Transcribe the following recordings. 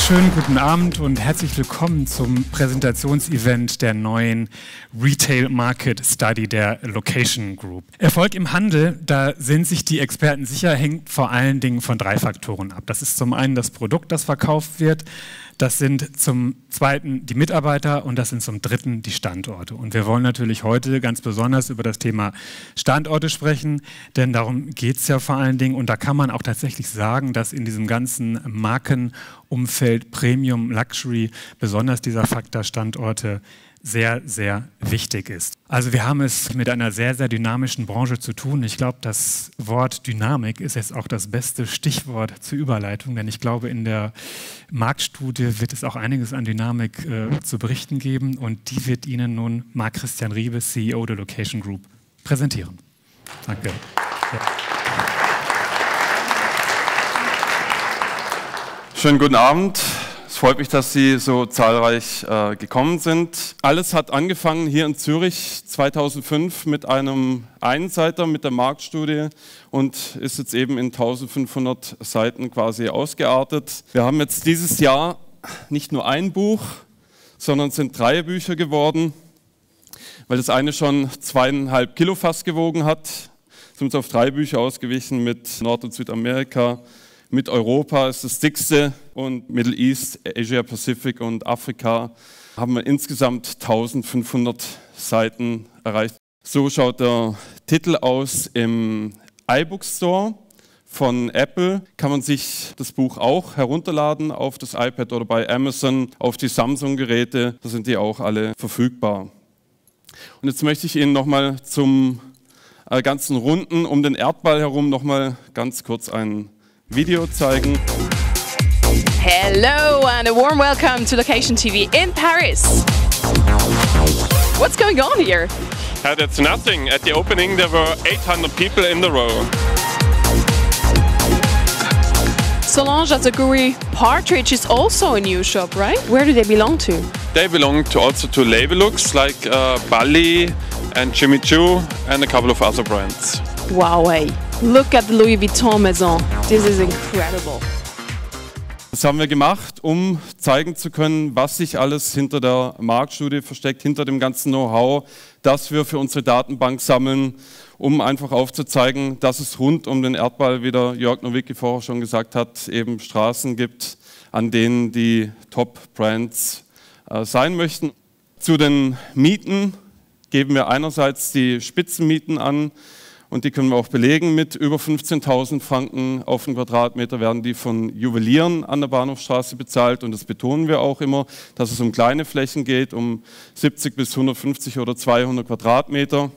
Schönen guten Abend und herzlich willkommen zum Präsentationsevent der neuen Retail Market Study der Location Group. Erfolg im Handel, da sind sich die Experten sicher, hängt vor allen Dingen von 3 Faktoren ab. Das ist zum einen das Produkt, das verkauft wird, das sind zum zweiten die Mitarbeiter und das sind zum dritten die Standorte. Und wir wollen natürlich heute ganz besonders über das Thema Standorte sprechen, denn darum geht es ja vor allen Dingen. Und da kann man auch tatsächlich sagen, dass in diesem ganzen Markenumfeld Premium, Luxury besonders dieser Faktor Standorte sehr, sehr wichtig ist. Also wir haben es mit einer sehr, sehr dynamischen Branche zu tun. Ich glaube, das Wort Dynamik ist jetzt auch das beste Stichwort zur Überleitung, denn ich glaube, in der Marktstudie wird es auch einiges an Dynamik zu berichten geben und die wird Ihnen nun Marc-Christian Riebe, CEO der Location Group, präsentieren. Danke. Ja. Schönen guten Abend. Es freut mich, dass Sie so zahlreich gekommen sind. Alles hat angefangen hier in Zürich 2005 mit einem Einseiter, mit der Marktstudie und ist jetzt eben in 1500 Seiten quasi ausgeartet. Wir haben jetzt dieses Jahr nicht nur ein Buch, sondern es sind 3 Bücher geworden, weil das eine schon 2,5 Kilo fast gewogen hat. Sind uns auf 3 Bücher ausgewichen mit Nord- und Südamerika. Mit Europa ist das dickste und Middle East, Asia Pacific und Afrika haben wir insgesamt 1500 Seiten erreicht. So schaut der Titel aus im iBook Store von Apple. Kann man sich das Buch auch herunterladen auf das iPad oder bei Amazon auf die Samsung-Geräte. Da sind die auch alle verfügbar. Und jetzt möchte ich Ihnen nochmal zum ganzen Runden um den Erdball herum nochmal ganz kurz ein Video zeigen. Hello and a warm welcome to Location TV in Paris. What's going on here? That's nothing. At the opening there were 800 people in the row. Solange Azaguri Partridge is also a new shop, right? Where do they belong to? They belong also to label looks like Bali and Jimmy Choo and a couple of other brands. Wow, hey. Look at the Louis Vuitton Maison. This is incredible. Das haben wir gemacht, um zeigen zu können, was sich alles hinter der Marktstudie versteckt, hinter dem ganzen Know-how, das wir für unsere Datenbank sammeln, um einfach aufzuzeigen, dass es rund um den Erdball, wie der Jörg Nowicki vorher schon gesagt hat, eben Straßen gibt, an denen die Top-Brands sein möchten. Zu den Mieten geben wir einerseits die Spitzenmieten an, und die können wir auch belegen mit über 15.000 Franken auf den Quadratmeter werden die von Juwelieren an der Bahnhofstraße bezahlt. Und das betonen wir auch immer, dass es um kleine Flächen geht, um 70 bis 150 oder 200 Quadratmeter.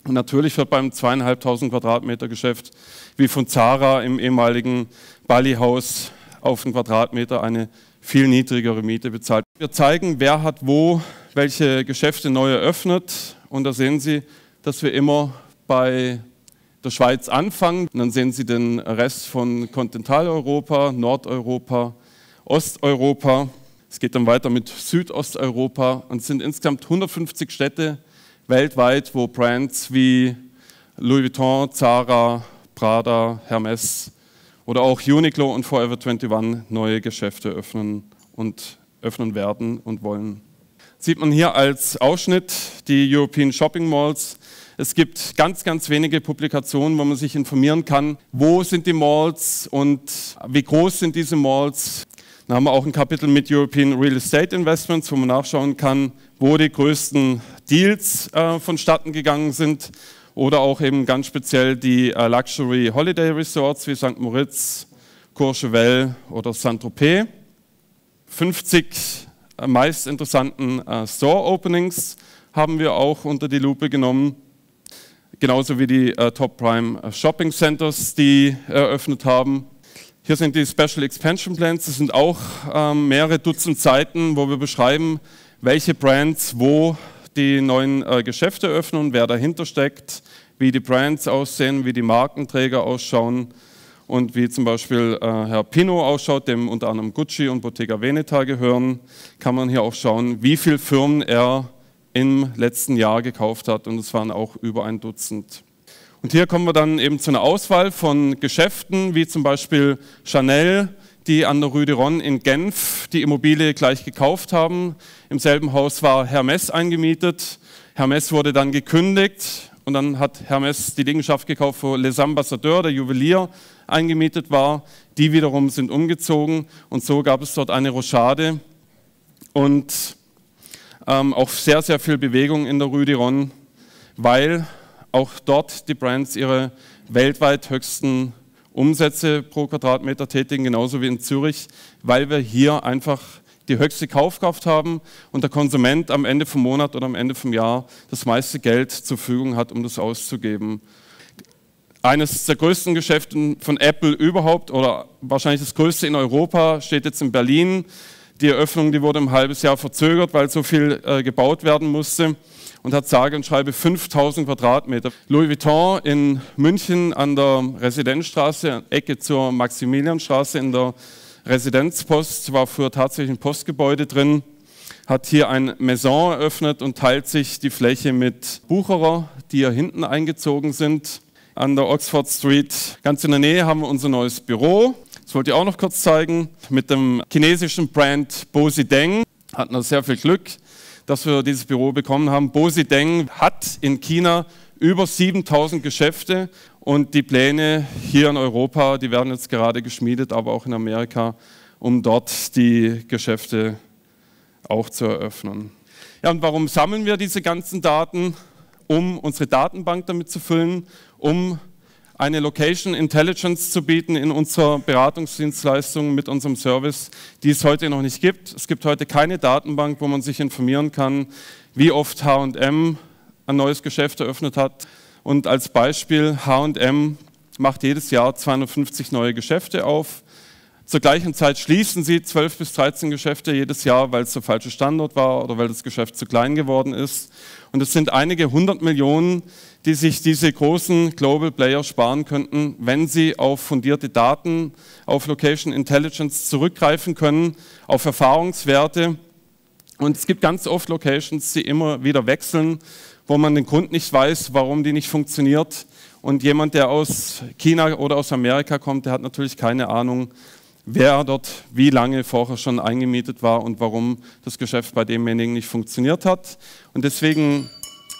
Und natürlich wird beim 2.500 Quadratmeter Geschäft wie von Zara im ehemaligen Bali-Haus auf den Quadratmeter eine viel niedrigere Miete bezahlt. Wir zeigen, wer hat wo welche Geschäfte neu eröffnet. Und da sehen Sie, dass wir immer bei der Schweiz anfangen. Und dann sehen Sie den Rest von Kontinentaleuropa, Nordeuropa, Osteuropa. Es geht dann weiter mit Südosteuropa und es sind insgesamt 150 Städte weltweit, wo Brands wie Louis Vuitton, Zara, Prada, Hermes oder auch Uniqlo und Forever 21 neue Geschäfte öffnen werden und wollen. Sieht man hier als Ausschnitt die European Shopping Malls. Es gibt ganz, ganz wenige Publikationen, wo man sich informieren kann, wo sind die Malls und wie groß sind diese Malls. Dann haben wir auch ein Kapitel mit European Real Estate Investments, wo man nachschauen kann, wo die größten Deals vonstatten gegangen sind oder auch eben ganz speziell die Luxury Holiday Resorts wie St. Moritz, Courchevel oder Saint-Tropez. 50 meist interessanten Store Openings haben wir auch unter die Lupe genommen. Genauso wie die Top Prime Shopping Centers, die eröffnet haben. Hier sind die Special Expansion Plans. Das sind auch mehrere Dutzend Seiten, wo wir beschreiben, welche Brands wo die neuen Geschäfte öffnen und wer dahinter steckt, wie die Brands aussehen, wie die Markenträger ausschauen und wie zum Beispiel Herr Pinault ausschaut, dem unter anderem Gucci und Bottega Veneta gehören, kann man hier auch schauen, wie viele Firmen er im letzten Jahr gekauft hat und es waren auch über ein Dutzend. Und hier kommen wir dann eben zu einer Auswahl von Geschäften, wie zum Beispiel Chanel, die an der Rue de Ronne in Genf die Immobilie gleich gekauft haben. Im selben Haus war Hermès eingemietet. Hermès wurde dann gekündigt und dann hat Hermès die Liegenschaft gekauft, wo Les Ambassadeurs, der Juwelier, eingemietet war. Die wiederum sind umgezogen und so gab es dort eine Rochade und auch sehr, sehr viel Bewegung in der Rue de Ronne, weil auch dort die Brands ihre weltweit höchsten Umsätze pro Quadratmeter tätigen, genauso wie in Zürich, weil wir hier einfach die höchste Kaufkraft haben und der Konsument am Ende vom Monat oder am Ende vom Jahr das meiste Geld zur Verfügung hat, um das auszugeben. Eines der größten Geschäfte von Apple überhaupt oder wahrscheinlich das größte in Europa steht jetzt in Berlin. Die Eröffnung, die wurde um ein halbes Jahr verzögert, weil so viel gebaut werden musste und hat sage und schreibe 5000 Quadratmeter. Louis Vuitton in München an der Residenzstraße, Ecke zur Maximilianstraße in der Residenzpost, war früher tatsächlich ein Postgebäude drin, hat hier ein Maison eröffnet und teilt sich die Fläche mit Bucherer, die hier hinten eingezogen sind. An der Oxford Street, ganz in der Nähe, haben wir unser neues Büro. Das wollte ich auch noch kurz zeigen, mit dem chinesischen Brand Bosideng. Hatten wir sehr viel Glück, dass wir dieses Büro bekommen haben. Bosideng hat in China über 7000 Geschäfte und die Pläne hier in Europa, die werden jetzt gerade geschmiedet, aber auch in Amerika, um dort die Geschäfte auch zu eröffnen. Ja, und warum sammeln wir diese ganzen Daten? Um unsere Datenbank damit zu füllen, um eine Location Intelligence zu bieten in unserer Beratungsdienstleistung mit unserem Service, die es heute noch nicht gibt. Es gibt heute keine Datenbank, wo man sich informieren kann, wie oft H&M ein neues Geschäft eröffnet hat. Und als Beispiel, H&M macht jedes Jahr 250 neue Geschäfte auf. Zur gleichen Zeit schließen sie 12 bis 13 Geschäfte jedes Jahr, weil es der falsche Standort war oder weil das Geschäft zu klein geworden ist. Und es sind einige 100 Millionen, die sich diese großen Global Player sparen könnten, wenn sie auf fundierte Daten, auf Location Intelligence zurückgreifen können, auf Erfahrungswerte. Und es gibt ganz oft Locations, die immer wieder wechseln, wo man den Grund nicht weiß, warum die nicht funktioniert. Und jemand, der aus China oder aus Amerika kommt, der hat natürlich keine Ahnung, wer dort wie lange vorher schon eingemietet war und warum das Geschäft bei demjenigen nicht funktioniert hat. Und deswegen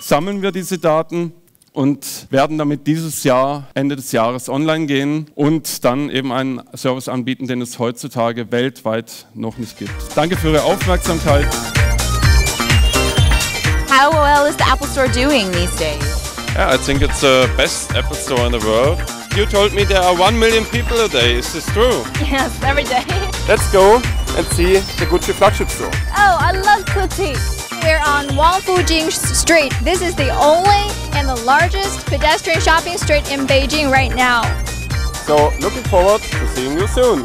sammeln wir diese Daten und werden damit dieses Jahr, Ende des Jahres, online gehen und dann eben einen Service anbieten, den es heutzutage weltweit noch nicht gibt. Danke für Ihre Aufmerksamkeit. How well is the Apple Store doing these days? Yeah, I think it's the best Apple Store in the world. You told me there are 1 million people a day. Is this true? Yes, every day. Let's go and see the Gucci flagship store. Oh, I love Gucci. We're on Wangfujing Street. This is the only and the largest pedestrian shopping street in Beijing right now. So looking forward to seeing you soon.